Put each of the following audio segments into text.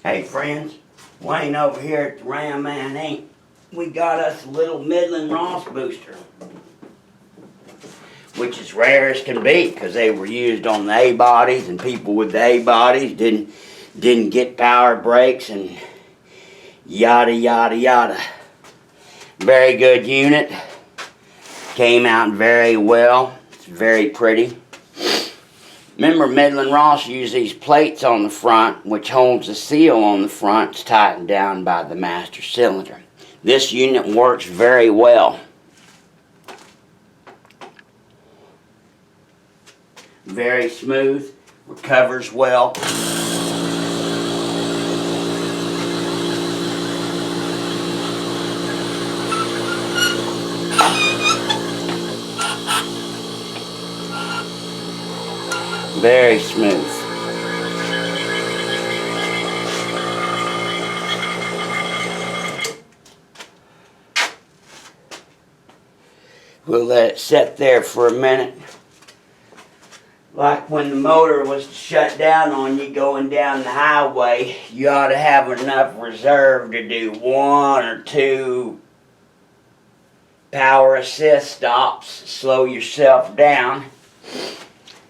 Hey friends, Wayne over here at the Ram Man Inc. We got us a little Midland Ross booster, which is rare as can be because they were used on the A-bodies, and people with the A-bodies didn't get power brakes and yada yada yada. Very good unit, came out very well. It's very pretty. Remember, Midland Ross used these plates on the front, which holds the seal on the front. It's tightened down by the master cylinder. This unit works very well. Very smooth, recovers well. Very smooth. We'll let it sit there for a minute. Like when the motor was shut down on you going down the highway, you ought to have enough reserve to do 1 or 2 power assist stops, slow yourself down.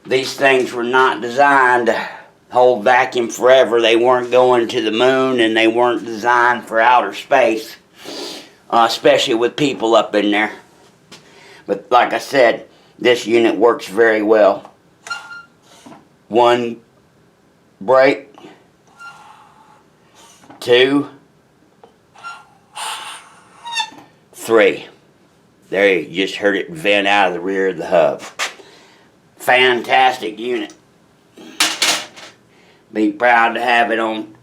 These things were not designed to hold vacuum forever. They weren't going to the moon, and they weren't designed for outer space, especially with people up in there. But like I said, this unit works very well. 1 brake, 2, 3. There, you just heard it vent out of the rear of the hub. Fantastic unit. Be proud to have it on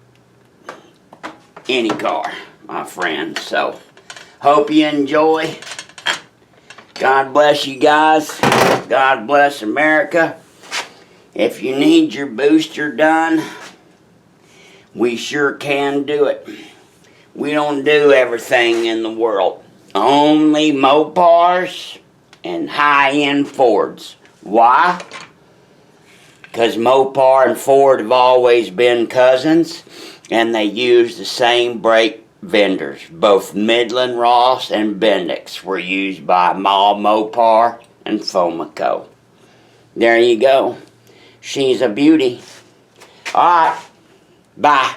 any car, my friends. So, hope you enjoy. God bless you guys. God bless America. If you need your booster done, we sure can do it. We don't do everything in the world. Only Mopars and high-end Fords. Why? Because Mopar and Ford have always been cousins, and they use the same brake vendors. Both Midland Ross and Bendix were used by Mopar and Fomico. There you go. She's a beauty. Alright, bye.